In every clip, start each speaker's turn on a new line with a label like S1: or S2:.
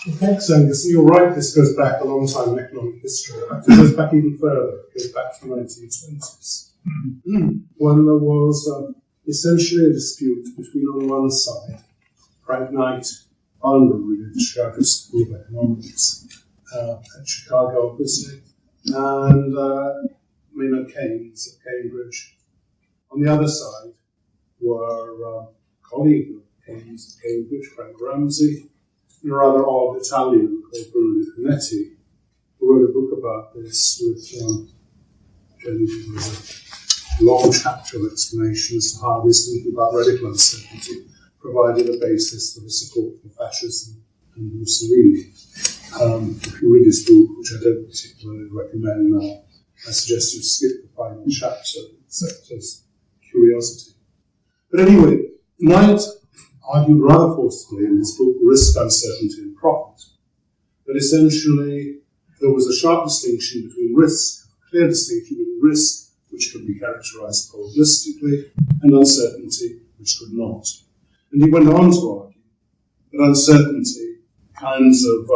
S1: Thanks, Angus. You're right, this goes back a long time in economic history. It goes back even further. It goes back to the 1920s. When there was essentially a dispute between, on one side, Frank Knight, founder of the Chicago School of Economics at Chicago, obviously, and Maynard Keynes at Cambridge. On the other side were a colleague of Keynes at Cambridge, Frank Ramsey, and a rather odd Italian called Bruno Di Finetti, who wrote a book about this with a long chapter of explanation as to how this thinking about radical uncertainty provided a basis for the support for fascism and Mussolini. If you read his book, which I don't particularly recommend now, I suggest you skip the final chapter, except as curiosity. But anyway, Knight argued rather forcefully in his book, Risk, Uncertainty and Profit, that essentially there was a sharp distinction between risk, a clear distinction between risk, which could be characterized probabilistically, and uncertainty, which could not. And he went on to argue that uncertainty, kinds of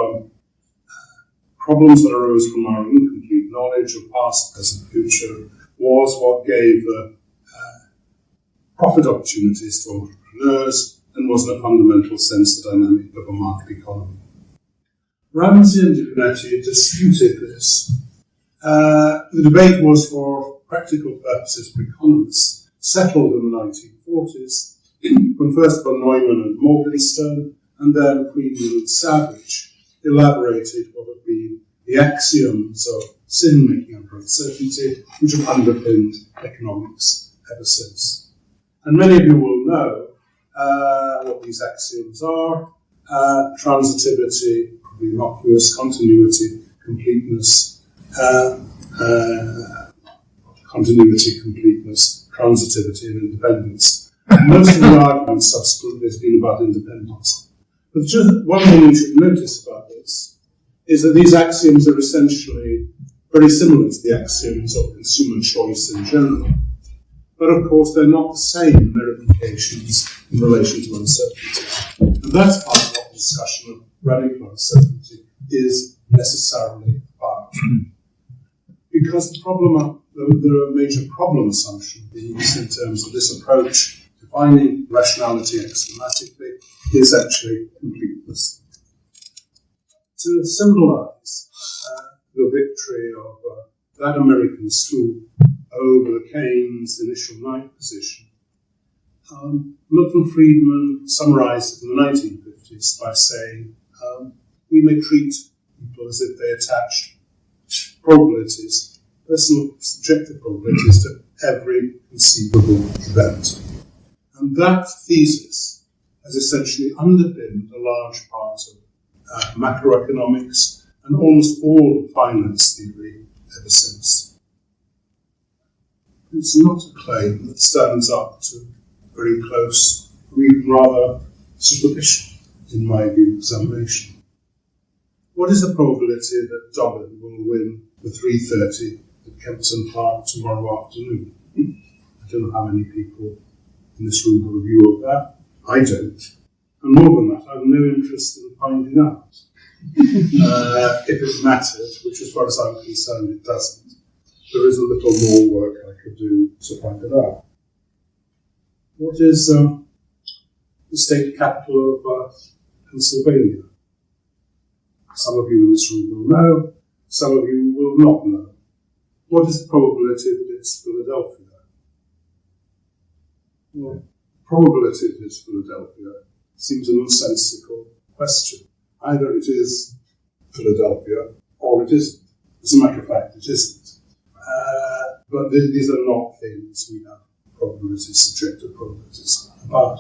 S1: problems that arose from our incomplete knowledge of past, present, future, was what gave the profit opportunities to entrepreneurs and was in a fundamental sense the dynamic of a market economy. Ramsey and Di Finetti disputed this. The debate was, for practical purposes for economists, settled in the 1940s, when first von Neumann and Morgenstern, and then Friedman and Savage elaborated what have been the axioms of decision-making under uncertainty, which have underpinned economics ever since. And many of you will know what these axioms are: transitivity, probably innocuous, continuity, completeness, transitivity, and independence. Most of the arguments subsequently has been about independence. But just one thing you should notice about this is that these axioms are essentially very similar to the axioms of consumer choice in general. But of course, they're not the same in their implications in relation to uncertainty. And that's part of what the discussion of radical uncertainty is necessarily about. Because there are major problem assumptions being used in terms of this approach, defining rationality axiomatically, is actually completeness. To symbolize the victory of that American school over the Keynes initial Knight position, Milton Friedman summarized it in the 1950s by saying, we may treat people as if they attach probabilities, personal subjective probabilities, to every conceivable event. And that thesis has essentially underpinned a large part of macroeconomics and almost all of finance theory ever since. It's not a claim that stands up to very close, or even rather superficial, in my view, examination. What is the probability that Dobbin will win the 3:30 at Kempton Park tomorrow afternoon? I don't know how many people in this room have a view of that. I don't. And more than that, I have no interest in finding out. If it matters, which as far as I'm concerned it doesn't, there is a little more work I could do to find it out. What is the state capital of Pennsylvania? Some of you in this room will know, some of you will not know. What is the probability that it's Philadelphia? Well, the probability that it's Philadelphia seems a nonsensical question. Either it is Philadelphia, or it isn't. As a matter of fact, it isn't. But these are not things we have probabilities, subjective probabilities about.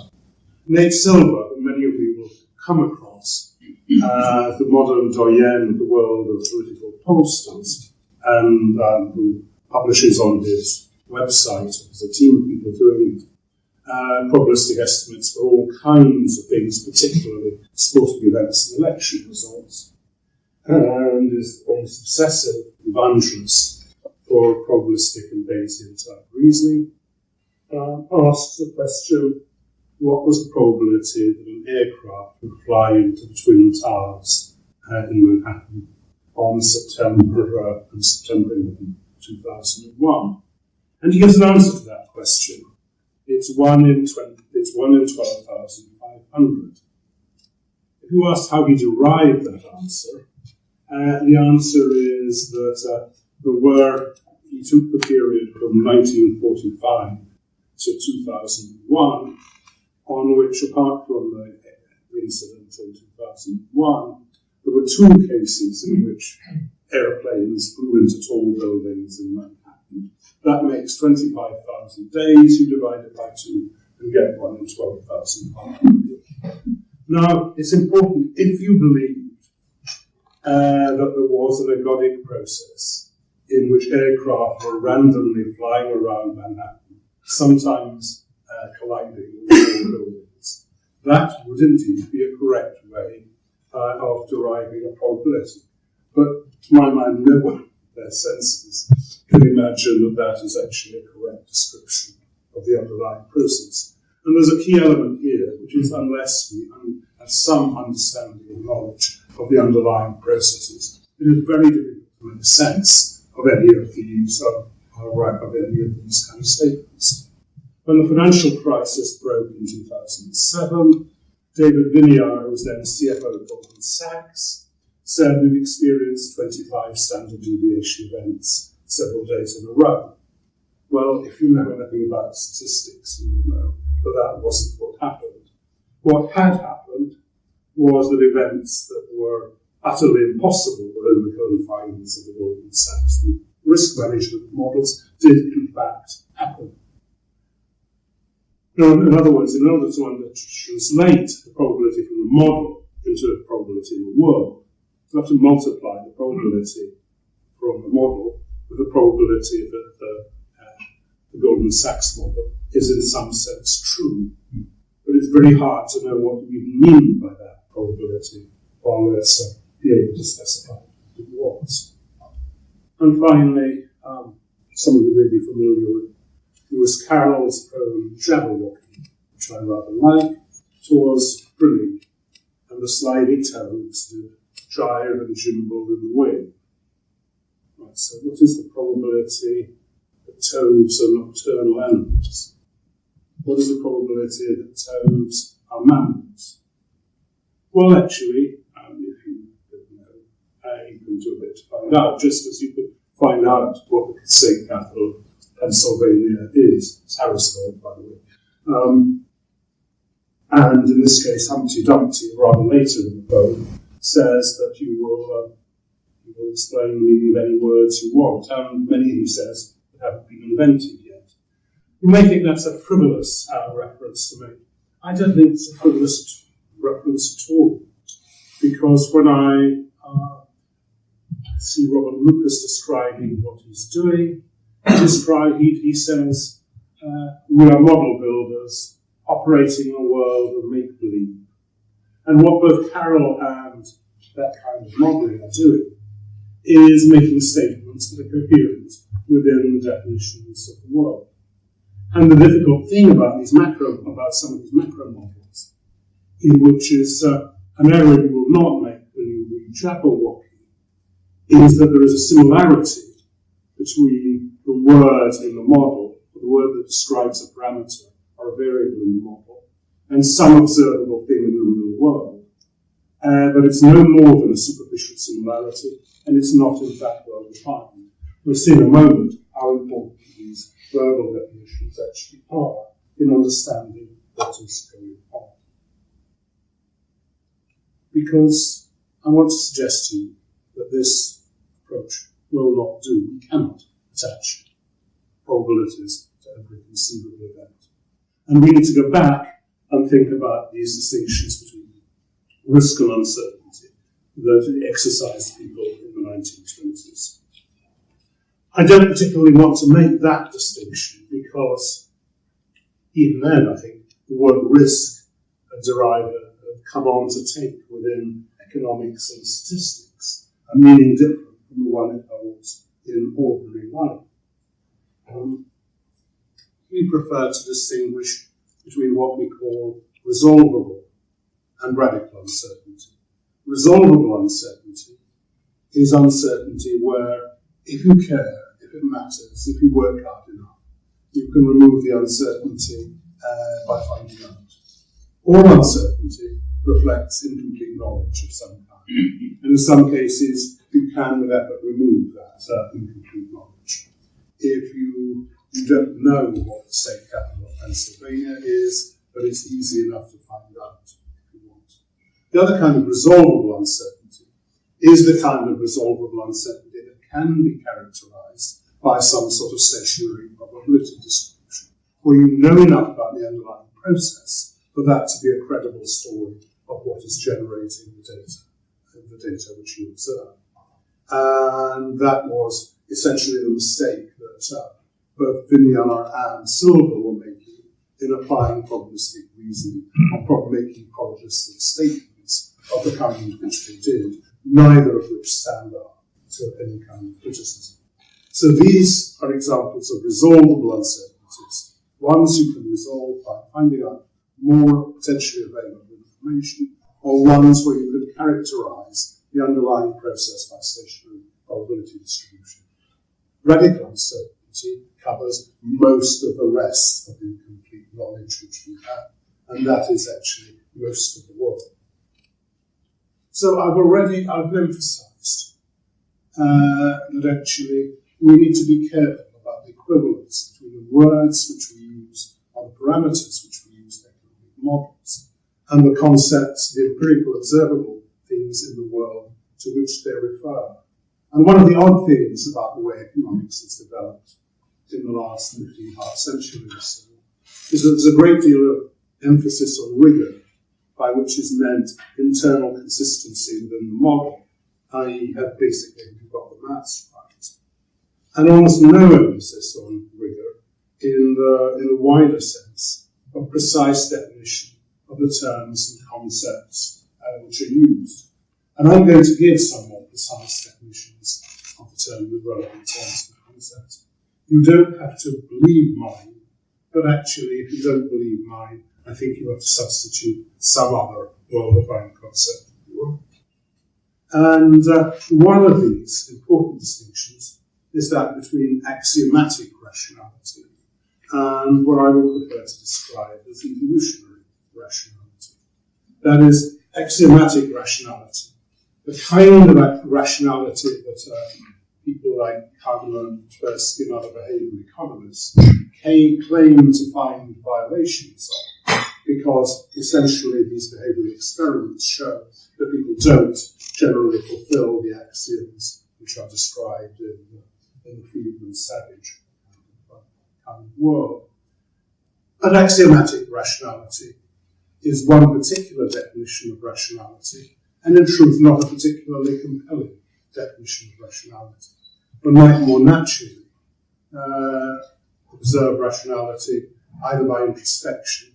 S1: Nate Silver, who many of you will come across, the modern doyen of the world of political pollsters, and who publishes on his website, there's a team of people doing it, probabilistic estimates for all kinds of things, particularly sporting events and election results, and is almost obsessive evangelist for probabilistic and Bayesian type reasoning, asks the question, what was the probability that an aircraft would fly into the Twin Towers in Manhattan on September 11, 2001. And he gives an answer to that question. It's 1 in 12,500. If you asked how he derived that answer, the answer is that he took the period from 1945 to 2001, on which, apart from the incident in 2001, there were two cases in which airplanes flew into tall buildings in Manhattan. That makes 25,000 days. You divide it by 2 and get 1 in 12,500. Now, it's important, if you believed that there was an ergodic process in which aircraft were randomly flying around Manhattan, sometimes colliding with tall buildings, that would indeed be a correct way of deriving a probability. But to my mind, no one in their senses can imagine that that is actually a correct description of the underlying process. And there's a key element here, which is unless we have some understanding and knowledge of the underlying processes, it is very difficult to make sense of any of these kind of statements. When the financial crisis broke in 2007, David Viniar, who was then CFO of Goldman Sachs, said we've experienced 25 standard deviation events several days in a row. Well, if you know anything about statistics, you will know that that wasn't what happened. What had happened was that events that were utterly impossible within the confines of the Goldman Sachs risk management models did in fact happen. Now, in other words, in order to translate the probability from the model into a probability in the world, you have to multiply the probability from the model with the probability that the Goldman Sachs model is in some sense true. But it's very hard to know what we mean by that probability, while let's be able to specify what it was. And finally, some of you may be familiar with Lewis Carroll's poem Jabberwocky, which I rather like. "'Twas brillig, and the slithy toads did jive and gimble in the wind." Right, so what is the probability that toads are nocturnal animals? What is the probability that toads are mammals? Well, actually, if you don't know, you can do a bit to find out, just as you could find out what the state capital of Pennsylvania is. It's Harrisburg, by the way. And in this case, Humpty Dumpty, rather later in the poem, says that you will explain the meaning of any words you want, and many, he says, haven't been invented yet. You may think that's a frivolous reference to make. I don't think it's a frivolous reference at all, because when I see Robert Lucas describing what he's doing, he says, we are model builders operating in a world of make-believe. And what both Carroll and that kind of modeling are doing is making statements that are coherent within the definitions of the world. And the difficult thing about some of these macro models, in which is an error you will not make when you read Jabberwocky, is that there is a similarity between the word in the model, or the word that describes a parameter or a variable in the model, and some observable thing in the real world. But it's no more than a superficial similarity, and it's not in fact well defined. We'll see in a moment how important these verbal definitions actually are in understanding what is going on. Because I want to suggest to you that this approach will not do. We cannot attach probabilities to every conceivable event. And we need to go back and think about these distinctions between risk and uncertainty that exercised people in the 1920s. I don't particularly want to make that distinction because even then I think the word risk had come on to take within economics and statistics a meaning different from the one it holds in ordinary life. We prefer to distinguish between what we call resolvable and radical uncertainty. Resolvable uncertainty is uncertainty where, if you care, if it matters, if you work hard enough, you can remove the uncertainty by finding out. All uncertainty reflects incomplete knowledge of some kind. And in some cases, you can, with effort, remove that incomplete knowledge. If you don't know what the state capital of Pennsylvania is, but it's easy enough to find out if you want. The other kind of resolvable uncertainty is the kind of resolvable uncertainty that can be characterized by some sort of stationary probability distribution, where you know enough about the underlying process for that to be a credible story of what is generating the data which you observe. And that was essentially the mistake that both Vignon and Silver were making in applying probabilistic reasoning or making probabilistic statements of the kind which they did, neither of which stand up to any kind of criticism. So these are examples of resolvable uncertainties, ones you can resolve by finding out more potentially available information, or ones where you can characterize the underlying process by stationary probability distribution. Radical uncertainty covers most of the rest of the incomplete knowledge which we have, and that is actually most of the world. So I've emphasized that actually we need to be careful about the equivalence between the words which we use or the parameters which we use in economic models and the concepts, the empirical observable things in the world to which they refer. And one of the odd things about the way economics has developed in the last 15.5 centuries or so is that there's a great deal of emphasis on rigor, by which is meant internal consistency within the model, i.e. basically you've got the maths right. And almost no emphasis on rigor in the wider sense of precise definition of the terms and concepts which are used. And I'm going to give some more precise definitions of the term with relevant terms and concepts. You don't have to believe mine, but actually, if you don't believe mine, I think you have to substitute some other well-defined concept. And one of these important distinctions is that between axiomatic rationality and what I would prefer to describe as evolutionary rationality. That is, axiomatic rationality, the kind of rationality that people like Kahneman and Tversky and other behavioral economists claim to find violations of, because essentially these behavioral experiments show that people don't generally fulfill the axioms which are described in the Friedman Savage kind of world. An axiomatic rationality is one particular definition of rationality, and in truth not a particularly compelling definition of rationality, but might more naturally observe rationality either by introspection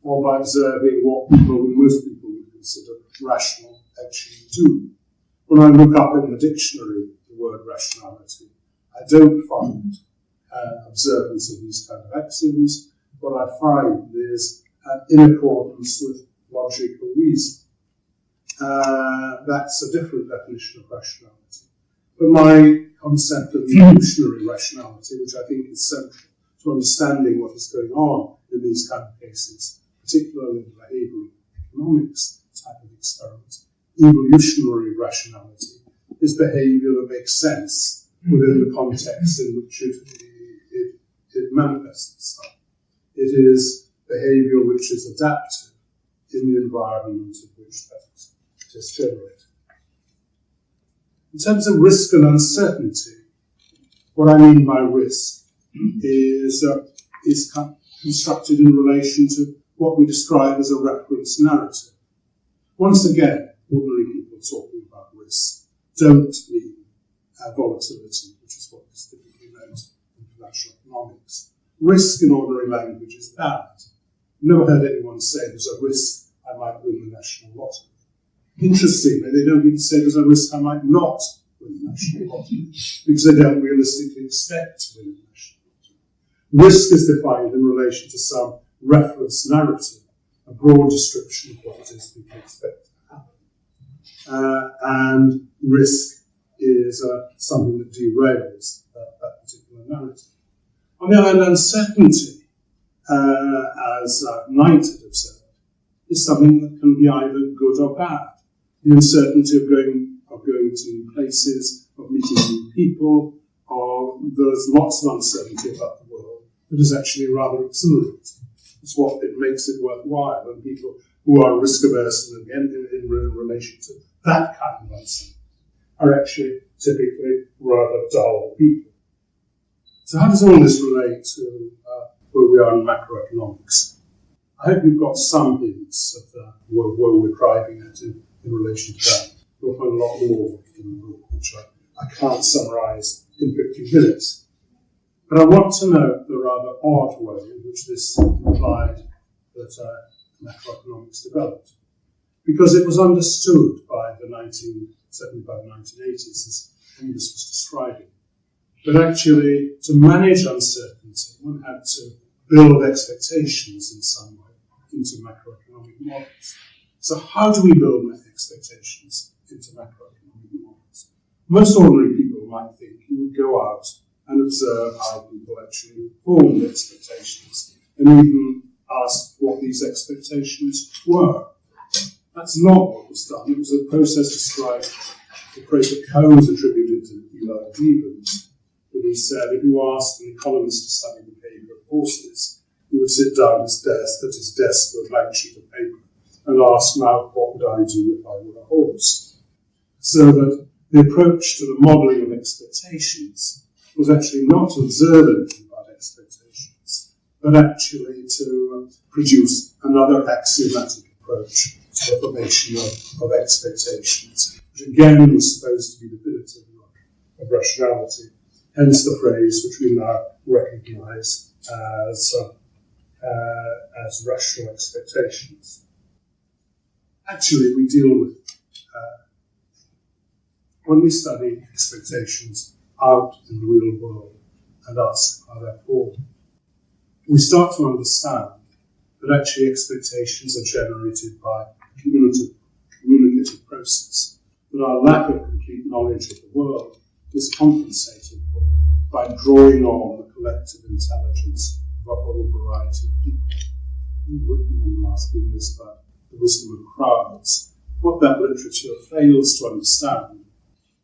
S1: or by observing what most people would consider rational actually do. When I look up in the dictionary the word rationality, I don't find observance of these kind of axioms. What I find is in accordance with logical reason. That's a different definition of rationality. But my concept of evolutionary rationality, which I think is central to understanding what is going on in these kind of cases, particularly in behavioral economics type of experiments, evolutionary rationality is behavior that makes sense within the context in which it manifests itself. It is behavior which is adaptive in the environment in which that is generated. In terms of risk and uncertainty, what I mean by risk is constructed in relation to what we describe as a reference narrative. Once again, ordinary people talking about risk don't mean volatility, which is what is typically meant in financial economics. Risk in ordinary language is bad. I've never heard anyone say there's a risk I might win the national lottery. Interestingly, they don't even say there's a risk I might not win the national lottery, because they don't realistically expect to win the national lottery. Risk is defined in relation to some reference narrative, a broad description of what it is people expect to happen. and risk is something that derails that particular narrative. On the other hand, uncertainty, as Knight had observed, is something that can be either good or bad. The uncertainty of going to new places, of meeting new people, or there's lots of uncertainty about the world that is actually rather exhilarating. It's what it makes it worthwhile, and people who are risk averse and again in relation to that kind of uncertainty are actually typically rather dull people. So how does all this relate to where we are in macroeconomics? I hope you've got some hints of where we're driving at in relation to that. You'll find a lot more in the book, which I can't summarise in 50 minutes. But I want to note the rather odd way in which this implied that macroeconomics developed. Because it was understood by the 1980s, as Engels was describing, that actually to manage uncertainty, one had to build expectations in some way into macroeconomic models. So how do we build expectations into macroeconomic models? Most ordinary people might think you would go out and observe how people actually formed expectations and even ask what these expectations were. That's not what was done. It was a process described, the phrase that Cohen's attributed to Eli Cleveland, when he said, if you asked an economist to study the behavior of horses, he would sit down at his desk with a blank sheet of paper and ask, now, what would I do if I were a horse? So that the approach to the modelling of expectations was actually not to observe anything about expectations, but actually to produce another axiomatic approach to the formation of expectations, which again was supposed to be definitive of rationality, hence the phrase which we now recognise as rational expectations. Actually, we deal with, when we study expectations out in the real world and ask how they're formed, we start to understand that actually expectations are generated by a communicative process, that our lack of complete knowledge of the world is compensated for by drawing on the collective intelligence of a whole variety of people. We've written in the last few years about the wisdom of crowds. What that literature fails to understand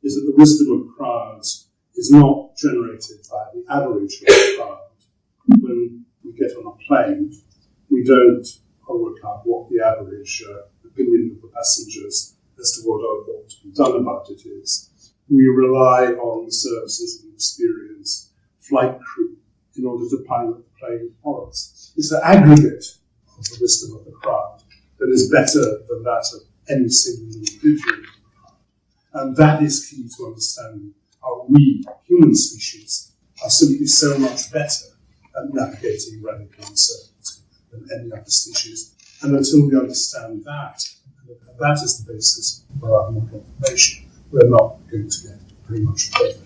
S1: is that the wisdom of crowds is not generated by the average of the crowd. When we get on a plane, we don't work out what the average opinion of the passengers as to what ought to be done about it is. We rely on the services and experienced flight crew in order to pilot the plane for us. It's the aggregate of the wisdom of the crowd that is better than that of any single individual. And that is key to understanding how we, human species, are simply so much better at navigating radical uncertainty than any other species. And until we understand that, and that is the basis for our model information, we're not going to get pretty much further.